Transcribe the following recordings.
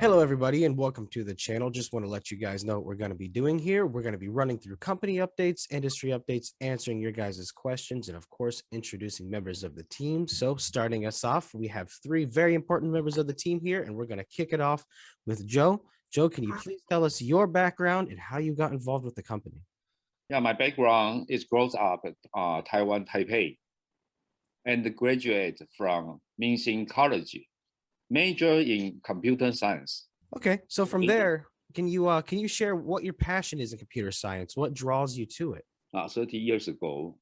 Hello, everybody, and welcome to the channel. Just want to let you guys know what we're going to be doing here. We're going to be running through company updates, industry updates, answering your guys' questions, and of course, introducing members of the team. So starting us off, we have three very important members of the team here, and we're going to kick it off with Joe. Joe, can you please tell us your background and how you got involved with the company? Yeah, my background is grows up at Taiwan, Taipei, and graduate from Minsing College, major in computer science. Okay, so from there, can you share what your passion is in computer science? What draws you to it? 30 years ago,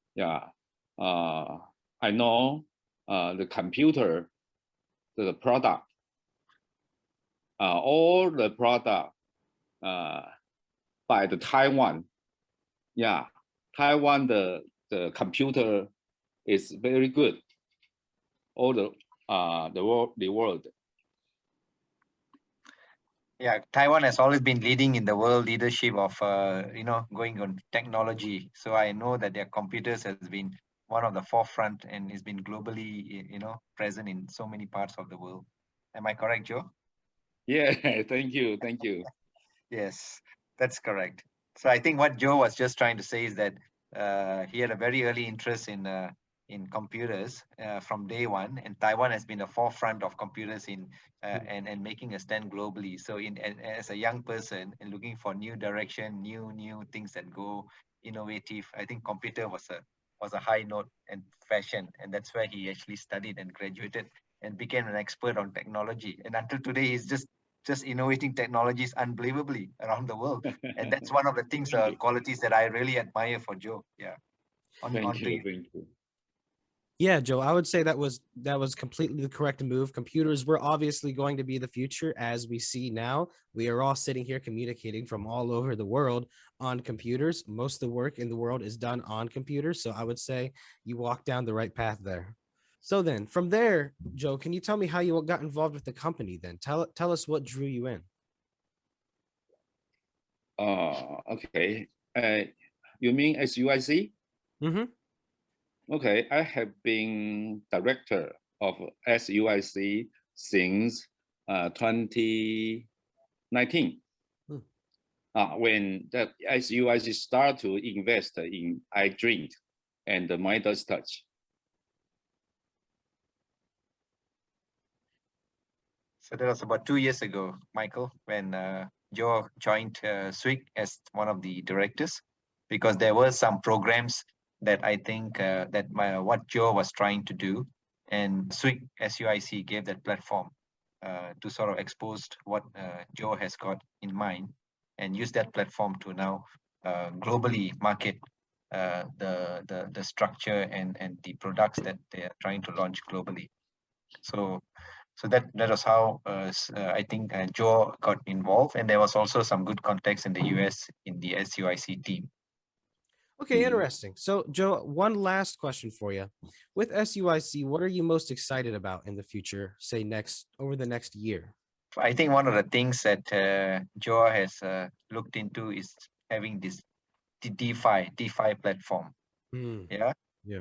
I know the computer, the product, all the product by the Taiwan. Yeah, Taiwan, the computer is very good. All the world. Yeah, Taiwan has always been leading in the world leadership of going on technology. So I know that their computers has been one of the forefront and has been globally present in so many parts of the world. Am I correct, Joe? Yeah, thank you. Yes, that's correct. So I think what Joe was just trying to say is that he had a very early interest in computers from day one, and Taiwan has been the forefront of computers and making a stand globally. So as a young person and looking for new direction, new things that go innovative, I think computer was a high note and fashion, and that's where he actually studied and graduated and became an expert on technology. And until today, he's just innovating technologies unbelievably around the world. And that's one of the things, qualities that I really admire for Joe. Yeah. Thank you. Yeah, Joe, I would say that was completely the correct move. Computers were obviously going to be the future, as we see now. We are all sitting here communicating from all over the world on computers. Most of the work in the world is done on computers. So I would say you walked down the right path there. So then from there, Joe, can you tell me how you got involved with the company then? Tell us what drew you in. Okay. You mean SUIC? Mm-hmm. Okay, I have been director of SUIC since 2019. When the SUIC start to invest in iDrink and Midas Touch. So that was about 2 years ago, Michael, when Joe joined SWIC as one of the directors, because there were some programs that I think what Joe was trying to do, and SWIC SUIC gave that platform to sort of expose what Joe has got in mind, and use that platform to now globally market the structure and the products that they are trying to launch globally. So that was how I think Joe got involved, and there was also some good context in the US in the SUIC team. Okay, interesting. So, Joe, one last question for you. With SUIC, what are you most excited about in the future, say over the next year? I think one of the things that Joe has looked into is having this DeFi platform. Yeah.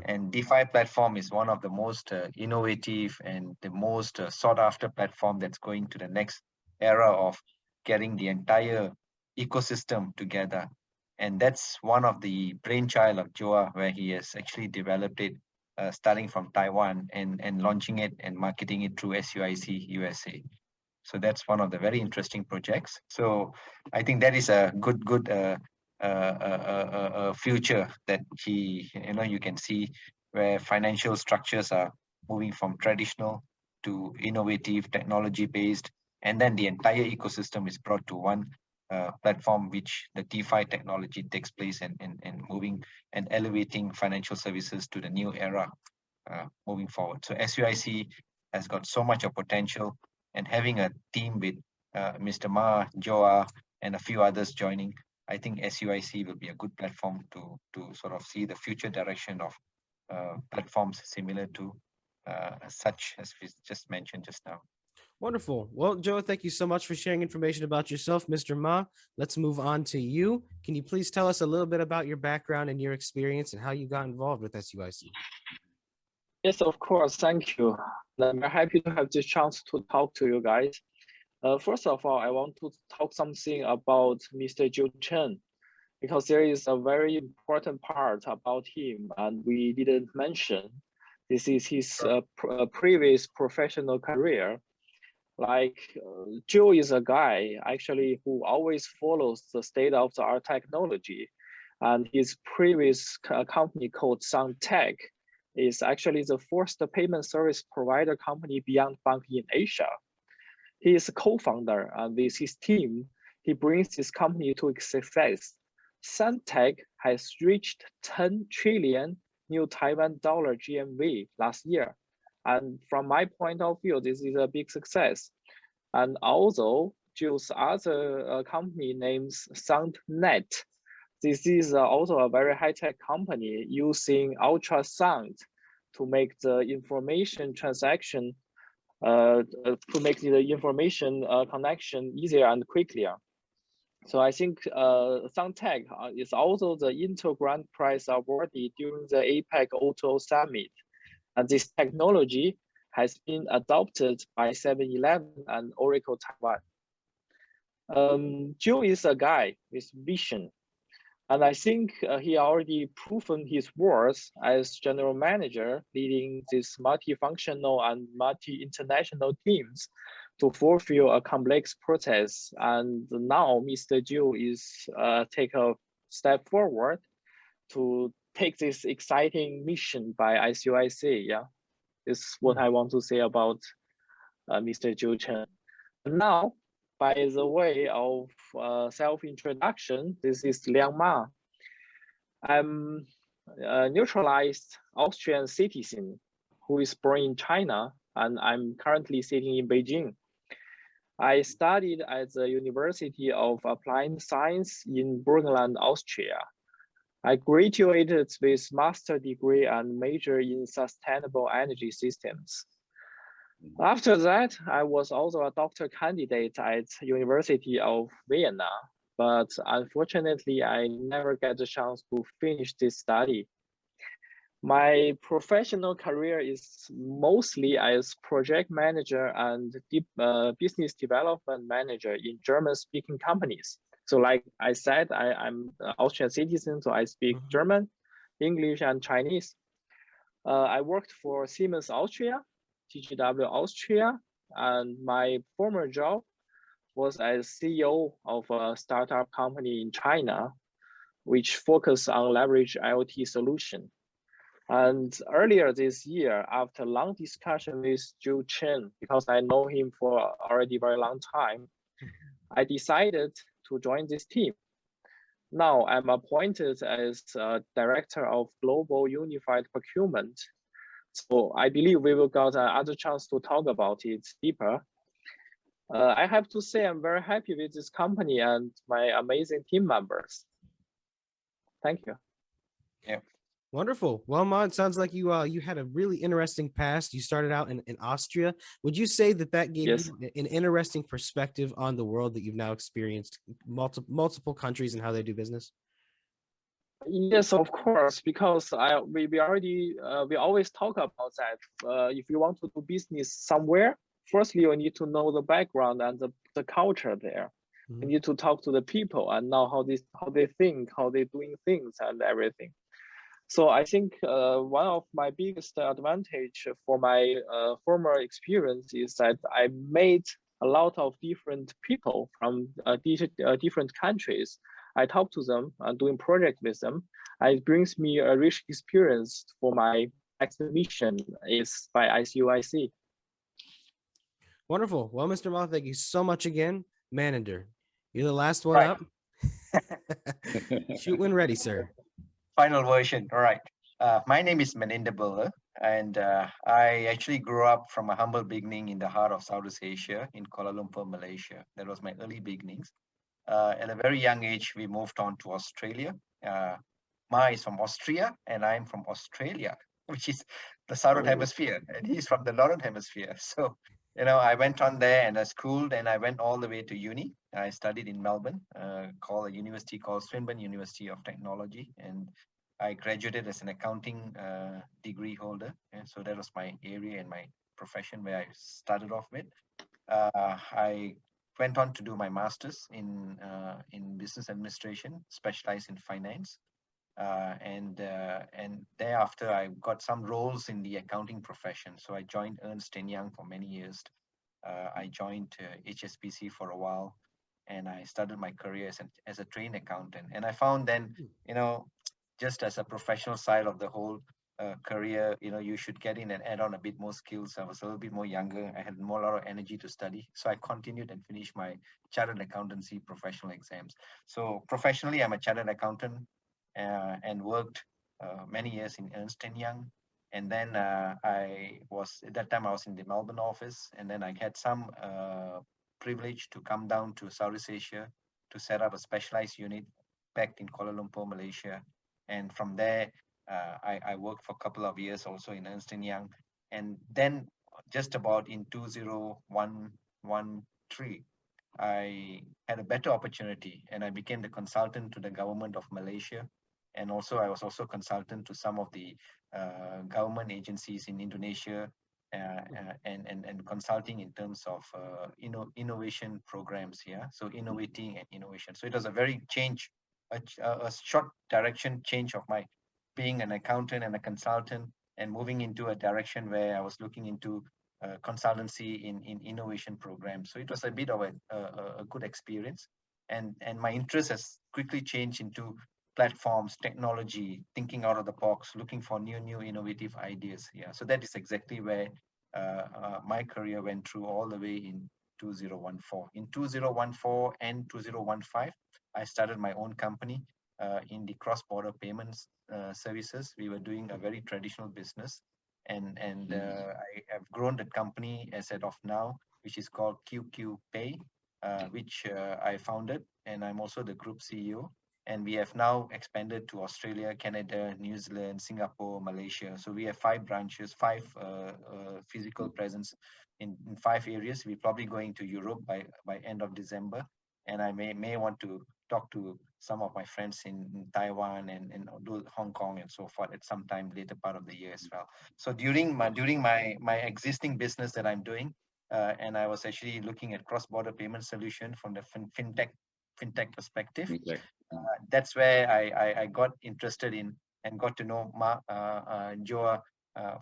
And DeFi platform is one of the most innovative and the most sought after platform that's going to the next era of getting the entire ecosystem together. And that's one of the brainchild of Joa, where he has actually developed it starting from Taiwan and launching it and marketing it through SUIC USA. So that's one of the very interesting projects. So I think that is a good future that you can see, where financial structures are moving from traditional to innovative, technology based, and then the entire ecosystem is brought to one platform, which the DeFi technology takes place and moving and elevating financial services to the new era moving forward. So SUIC has got so much of potential, and having a team with Mr. Ma, Joa, and a few others joining, I think SUIC will be a good platform to sort of see the future direction of platforms similar to such as we just mentioned just now. Wonderful. Well, Joe, thank you so much for sharing information about yourself, Mr. Ma. Let's move on to you. Can you please tell us a little bit about your background and your experience and how you got involved with SUIC? Yes, of course. Thank you. I'm very happy to have this chance to talk to you guys. First of all, I want to talk something about Mr. Joe Chen, because there is a very important part about him and we didn't mention. This is his previous professional career. Like Joe is a guy actually who always follows the state of the art technology, and his previous company called SunTech is actually the first payment service provider company beyond bank in Asia. He is a co-founder, and with his team, he brings this company to success. SunTech has reached 10 trillion new Taiwan dollar GMV last year. And from my point of view, this is a big success. And also, Joe's other company names SoundNet. This is also a very high-tech company using ultrasound to make the information transaction to make the information connection easier and quicker. So I think SunTech is also the Intel Grand Prize awardee during the APEC Auto Summit. And this technology has been adopted by 7-Eleven and Oracle Taiwan. Joe is a guy with vision. And I think he already proven his worth as general manager, leading these multifunctional and multi-international teams to fulfill a complex process. And now Mr. Zhu is take a step forward to take this exciting mission by ICUIC. Yeah, this is what I want to say about Mr. Zhu Chen. Now, by the way of self-introduction, this is Liang Ma. I'm a neutralized Austrian citizen who is born in China, and I'm currently sitting in Beijing. I studied at the University of Applied Science in Burgenland, Austria. I graduated with master degree and major in sustainable energy systems. After that, I was also a doctor candidate at University of Vienna, but unfortunately, I never get the chance to finish this study. My professional career is mostly as project manager and business development manager in German-speaking companies. So like I said, I'm an Austrian citizen, so I speak German, English, and Chinese. I worked for Siemens Austria, TGW Austria, and my former job was as CEO of a startup company in China, which focused on leverage IoT solution. And earlier this year, after long discussion with Joe Chen, because I know him for already very long time, I decided to join this team. Now I'm appointed as Director of Global Unified Procurement. So I believe we will get another chance to talk about it deeper. I have to say I'm very happy with this company and my amazing team members. Thank you. Yeah. Wonderful. Well, Ma, it sounds like you had a really interesting past. You started out in Austria. Would you say that gave Yes. you an interesting perspective on the world that you've now experienced, multiple countries and how they do business? Yes, of course, because we always talk about that. If you want to do business somewhere, firstly you need to know the background and the culture there. You need to talk to the people and know how they think, how they're doing things and everything. So I think one of my biggest advantage for my former experience is that I made a lot of different people from different countries. I talk to them and doing project with them. It brings me a rich experience for my next mission is by ICUIC. Wonderful. Well, Mr. Ma, thank you so much again. Manander, you're the last one Right. up. Shoot when ready, sir. Final version. All right. My name is Meninda Buller, and I actually grew up from a humble beginning in the heart of Southeast Asia in Kuala Lumpur, Malaysia. That was my early beginnings. At a very young age, we moved on to Australia. Ma is from Austria, and I'm from Australia, which is the Southern Hemisphere, and he's from the Northern Hemisphere. So, I went on there and I schooled, and I went all the way to uni. I studied in Melbourne, called a university called Swinburne University of Technology, and I graduated as an accounting degree holder. And so that was my area and my profession where I started off with. I went on to do my master's in business administration, specialized in finance. And thereafter I got some roles in the accounting profession. So I joined Ernst & Young for many years. I joined HSBC for a while, and I started my career as a trained accountant. And I found then, just as a professional side of the whole career, you should get in and add on a bit more skills. I was a little bit more younger. I had more lot of energy to study. So I continued and finished my chartered accountancy professional exams. So professionally, I'm a chartered accountant and worked many years in Ernst & Young. And then at that time I was in the Melbourne office, and then I had some privilege to come down to Southeast Asia to set up a specialized unit back in Kuala Lumpur, Malaysia. And from there, I worked for a couple of years also in Ernst & Young. And then just about in 2013, I had a better opportunity, and I became the consultant to the government of Malaysia. And also, I was also consultant to some of the government agencies in Indonesia, and consulting in terms of innovation programs here. So innovating and innovation. So it was a very a short direction change of my being an accountant and a consultant, and moving into a direction where I was looking into consultancy in innovation programs. So it was a bit of a good experience, and my interest has quickly changed into platforms, technology, thinking out of the box, looking for new innovative ideas. Yeah, so that is exactly where my career went through all the way in 2014. In 2014 and 2015, I started my own company in the cross-border payments services. We were doing a very traditional business, and I have grown the company as of now, which is called QQ Pay, which I founded, and I'm also the group CEO. And we have now expanded to Australia, Canada, New Zealand, Singapore, Malaysia. So we have 5 branches, 5 physical presence in 5 areas. We're probably going to Europe by end of December. And I may want to talk to some of my friends in Taiwan and Hong Kong and so forth at some time later part of the year as well. So during my existing business that I'm doing, and I was actually looking at cross-border payment solution from the fintech perspective. Okay. That's where I got interested in and got to know Joa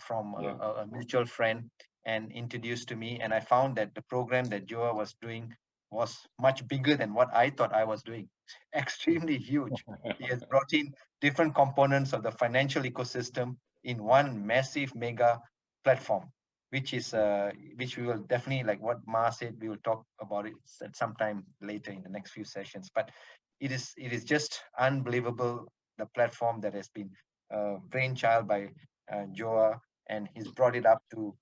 from a mutual friend, and introduced to me. And I found that the program that Joa was doing was much bigger than what I thought I was doing. Extremely huge. He has brought in different components of the financial ecosystem in one massive mega platform, which we will definitely, like what Ma said, we will talk about it at some time later in the next few sessions. But it is just unbelievable, the platform that has been brainchild by Joa, and he's brought it up to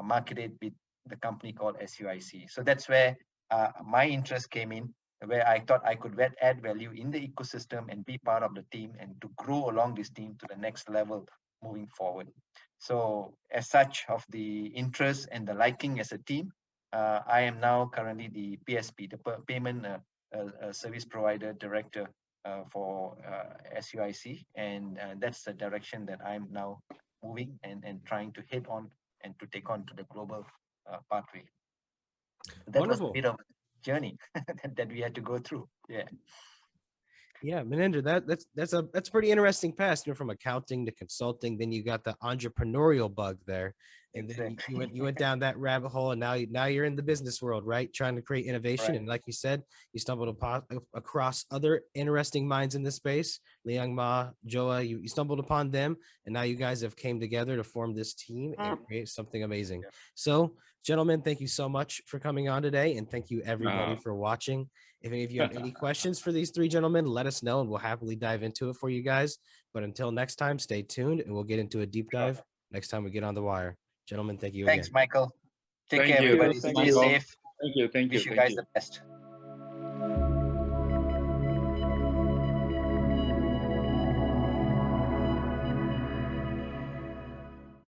market it with the company called SUIC. So that's where my interest came in, where I thought I could add value in the ecosystem and be part of the team, and to grow along this team to the next level moving forward. So as such of the interest and the liking as a team, I am now currently the PSP, the Payment Service Provider Director for SUIC. And that's the direction that I'm now moving and trying to hit on and to take on to the global pathway. That Wonderful. was a bit of a journey that we had to go through. Yeah. Yeah, Maninder, that's a pretty interesting path. From accounting to consulting, then you got the entrepreneurial bug there, and then you went down that rabbit hole, and now you're in the business world, right? Trying to create innovation, and like you said, you stumbled across other interesting minds in this space. Liang Ma, Joa, you stumbled upon them, and now you guys have came together to form this team and create something amazing. Yeah. So, gentlemen, thank you so much for coming on today, and thank you everybody for watching. If any of you have any questions for these 3 gentlemen, let us know, and we'll happily dive into it for you guys. But until next time, stay tuned, and we'll get into a deep dive next time we get on the wire. Gentlemen, thank you again. Thanks, Michael. Take Thank care, you. everybody. Thank Stay you. safe. Thank you. Wish you guys the best.